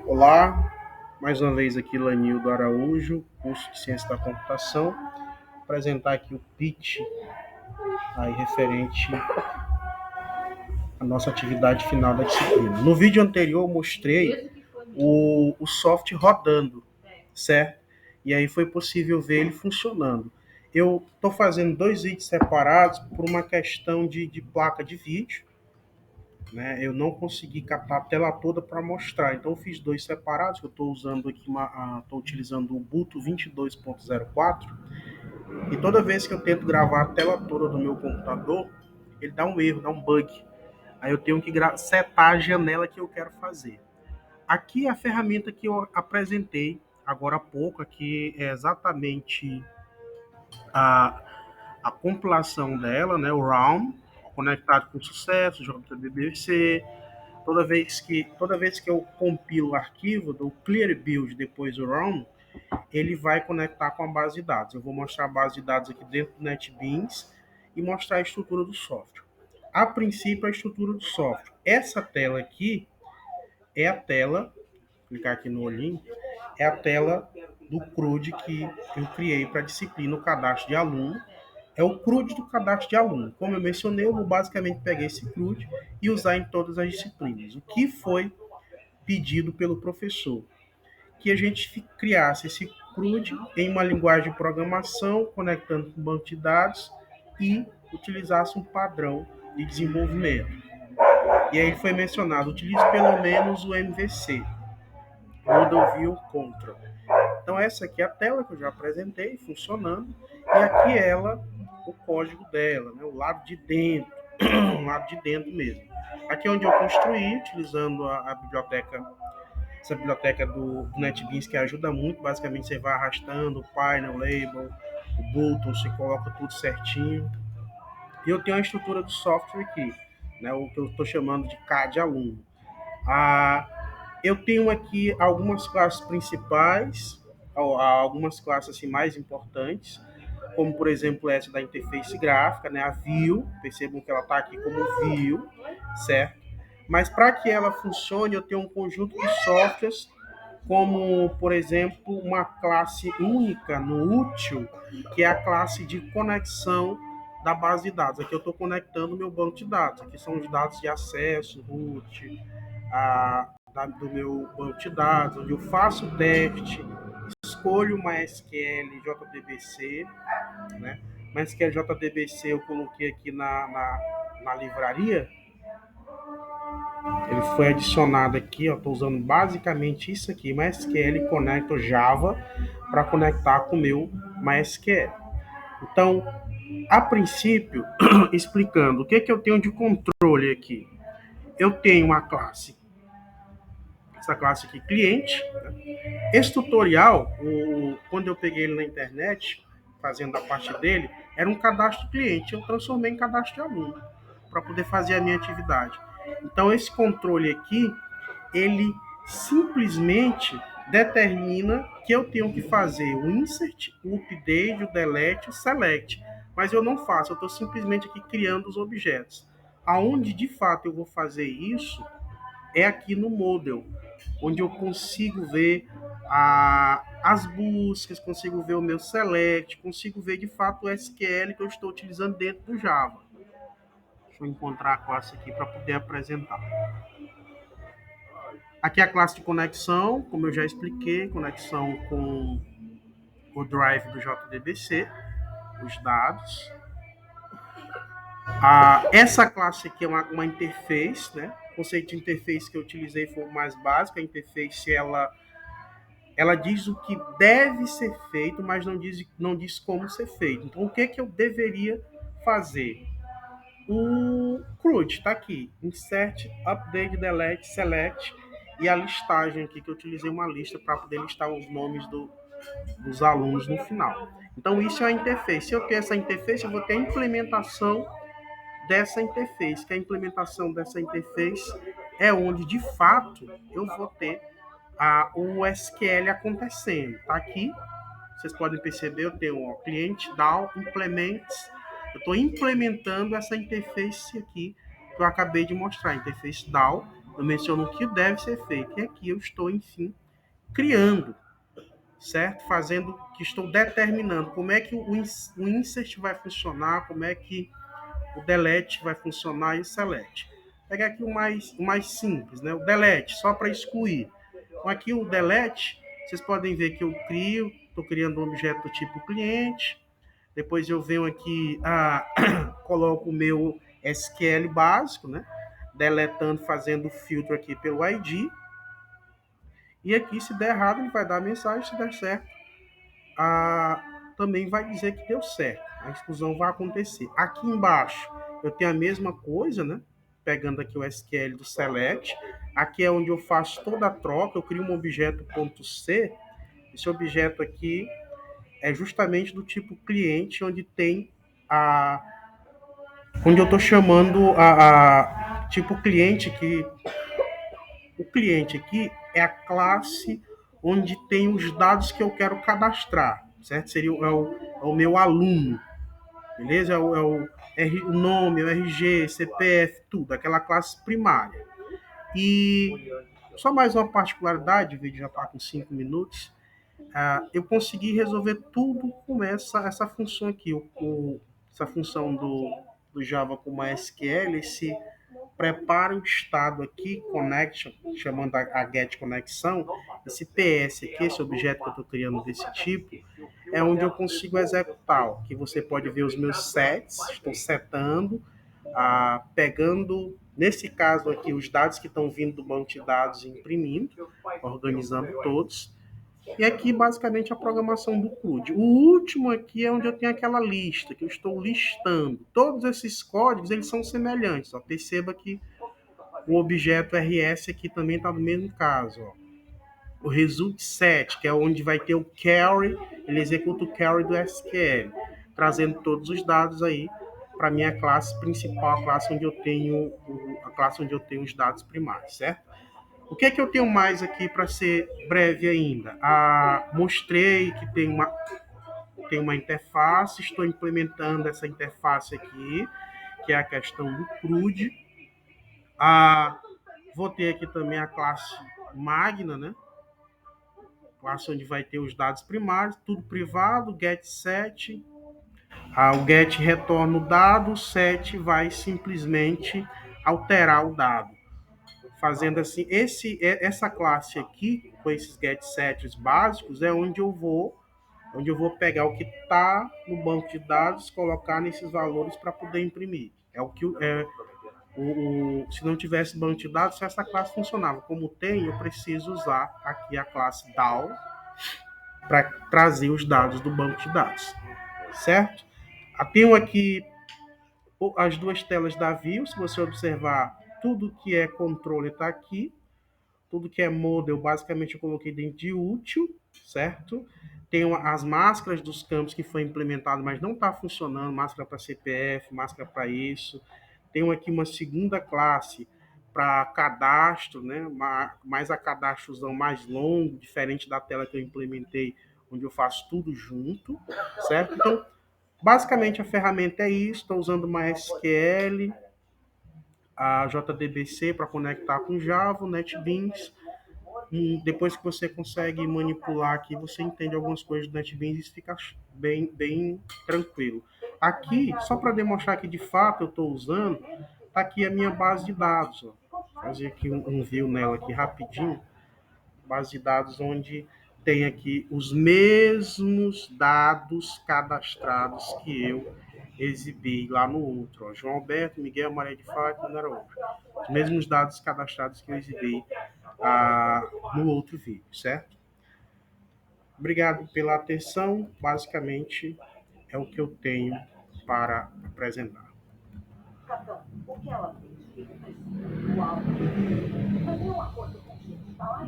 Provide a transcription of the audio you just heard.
Olá, mais uma vez aqui Lanildo Araújo, curso de Ciência da Computação, apresentar aqui o pitch aí referente à nossa atividade final da disciplina. No vídeo anterior eu mostrei o software rodando, certo? E aí foi possível ver ele funcionando. Eu estou fazendo dois vídeos separados por uma questão de placa de vídeo, né? Eu não consegui captar a tela toda para mostrar, então eu fiz dois separados. Eu estou usando aqui estou utilizando o Ubuntu 22.04 e toda vez que eu tento gravar a tela toda do meu computador, ele dá um erro, dá um bug. Aí eu tenho que setar a janela que eu quero fazer. Aqui é a ferramenta que eu apresentei agora há pouco, aqui é exatamente a, a compilação dela, né, o ROM, conectado com sucesso, JDBC. Toda vez que eu compilo o arquivo do Clear Build depois do ROM, ele vai conectar com a base de dados. Eu vou mostrar a base de dados aqui dentro do NetBeans e mostrar a estrutura do software. A princípio, a estrutura do software. Essa tela aqui é a tela, vou clicar aqui no olhinho, é a tela do CRUD que eu criei para a disciplina, o cadastro de aluno. É o CRUD do cadastro de aluno. Como eu mencionei, eu vou basicamente pegar esse CRUD e usar em todas as disciplinas. O que foi pedido pelo professor? Que a gente criasse esse CRUD em uma linguagem de programação, conectando com o banco de dados e utilizasse um padrão de desenvolvimento. E aí foi mencionado, utilize pelo menos o MVC, Model View Control. Então essa aqui é a tela que eu já apresentei, funcionando, e aqui ela, o código dela, né, o lado de dentro, o lado de dentro mesmo. Aqui é onde eu construí, utilizando a biblioteca, essa biblioteca do NetBeans, que ajuda muito. Basicamente você vai arrastando o Pioneer, o Label, o Button, você coloca tudo certinho. E eu tenho a estrutura do software aqui, né, o que eu estou chamando de CAD aluno. Ah, eu tenho aqui algumas classes principais, algumas classes assim, mais importantes, como por exemplo essa da interface gráfica, né, a View. Percebam que ela está aqui como View, certo? Mas para que ela funcione, eu tenho um conjunto de softwares, como por exemplo uma classe única no útil, que é a classe de conexão da base de dados. Aqui eu estou conectando o meu banco de dados. Aqui são os dados de acesso, root, do meu banco de dados, onde eu faço o teste, escolho o MySQL JDBC, né? MySQL JDBC eu coloquei aqui na livraria, ele foi adicionado aqui, ó, estou usando basicamente isso aqui, MySQL conecto Java para conectar com o meu MySQL. Então, a princípio, explicando o que eu tenho de controle aqui. Eu tenho uma classe, essa classe aqui, cliente. Esse tutorial, quando eu peguei ele na internet, fazendo a parte dele, era um cadastro cliente. Eu transformei em cadastro de aluno para poder fazer a minha atividade. Então, esse controle aqui, ele simplesmente determina que eu tenho que fazer o insert, o update, o delete, o select. Mas eu não faço, eu estou simplesmente aqui criando os objetos. Aonde de fato eu vou fazer isso é aqui no model, onde eu consigo ver as buscas, consigo ver o meu select, consigo ver de fato o SQL que eu estou utilizando dentro do Java. Deixa eu encontrar a classe aqui para poder apresentar. Aqui é a classe de conexão, como eu já expliquei, conexão com o drive do JDBC, os dados. Essa classe aqui é uma interface, né? O conceito de interface que eu utilizei foi o mais básico. A interface, ela diz o que deve ser feito, mas não diz como ser feito. Então, o que eu deveria fazer? O CRUD está aqui, insert, update, delete, select, e a listagem aqui, que eu utilizei uma lista para poder listar os nomes dos alunos no final. Então, isso é a interface. Se eu tenho essa interface, eu vou ter a implementação dessa interface, que a implementação dessa interface é onde, de fato, eu vou ter o SQL acontecendo. Tá aqui, vocês podem perceber, eu tenho o cliente DAO, implements, eu estou implementando essa interface aqui que eu acabei de mostrar, a interface DAO, eu menciono o que deve ser feito. E aqui eu estou, enfim, criando, certo? Fazendo, que estou determinando como é que o insert vai funcionar, como é que o delete vai funcionar e o select. Vou pegar aqui o mais simples, né? O delete, só para excluir. Então, aqui o delete, vocês podem ver que eu estou criando um objeto do tipo cliente, depois eu venho aqui, coloco o meu SQL básico, né? Deletando, fazendo o filtro aqui pelo ID. E aqui, se der errado, ele vai dar a mensagem, se der certo, também vai dizer que deu certo. A exclusão vai acontecer. Aqui embaixo, eu tenho a mesma coisa, né? Pegando aqui o SQL do select. Aqui é onde eu faço toda a troca. Eu crio um objeto .c. Esse objeto aqui é justamente do tipo cliente, onde tem onde eu estou chamando tipo cliente, que o cliente aqui é a classe onde tem os dados que eu quero cadastrar, certo? Seria é o meu aluno, beleza? O nome, o RG, CPF, tudo, aquela classe primária. E só mais uma particularidade, o vídeo já está com 5 minutos, eu consegui resolver tudo com essa função aqui, essa função do Java com MySQL, esse prepara o estado aqui, connection, chamando a get conexão, esse PS aqui, esse objeto que eu estou criando desse tipo, é onde eu consigo executar, que você pode ver os meus sets, estou setando, pegando, nesse caso aqui, os dados que estão vindo do banco de dados e imprimindo, organizando todos, e aqui, basicamente, a programação do CRUD. O último aqui é onde eu tenho aquela lista, que eu estou listando. Todos esses códigos, eles são semelhantes. Ó. Perceba que o objeto RS aqui também está no mesmo caso. Ó. O result set, que é onde vai ter o carry, ele executa o carry do SQL, trazendo todos os dados aí para a minha classe principal, a classe onde eu tenho os dados primários, certo? O que é que eu tenho mais aqui para ser breve ainda? Mostrei que tem uma interface, estou implementando essa interface aqui, que é a questão do CRUD. Vou ter aqui também a classe Magna, né? Classe onde vai ter os dados primários, tudo privado, get set. O get retorna o dado, o set vai simplesmente alterar o dado. Fazendo assim, essa classe aqui, com esses get sets básicos, é onde eu vou pegar o que está no banco de dados, colocar nesses valores para poder imprimir. É o que se não tivesse banco de dados, se essa classe funcionava. Como tem, eu preciso usar aqui a classe DAO para trazer os dados do banco de dados, certo? Tenho aqui as duas telas da view. Se você observar, tudo que é controle está aqui. Tudo que é model, basicamente eu coloquei dentro de útil, certo? Tem as máscaras dos campos que foi implementado, mas não está funcionando, máscara para CPF, máscara para isso. Tenho aqui uma segunda classe para cadastro, né? Mais a cadastrozão mais longo, diferente da tela que eu implementei, onde eu faço tudo junto, certo? Então, basicamente a ferramenta é isso. Estou usando MySQL, a JDBC para conectar com Java, o NetBeans. E depois que você consegue manipular aqui, você entende algumas coisas do NetBeans e fica bem tranquilo. Aqui, só para demonstrar que de fato eu estou usando, tá aqui a minha base de dados. Ó. Vou fazer aqui um view nela aqui rapidinho. Base de dados onde tem aqui os mesmos dados cadastrados que eu exibi lá no outro. Ó. João Alberto, Miguel, Maria de Fátima, não era outro. Os mesmos dados cadastrados que eu exibi no outro vídeo, certo? Obrigado pela atenção. Basicamente, é o que eu tenho para apresentar. Capitão, o que ela fez? O que precisa? O álbum. Fazer um acordo com o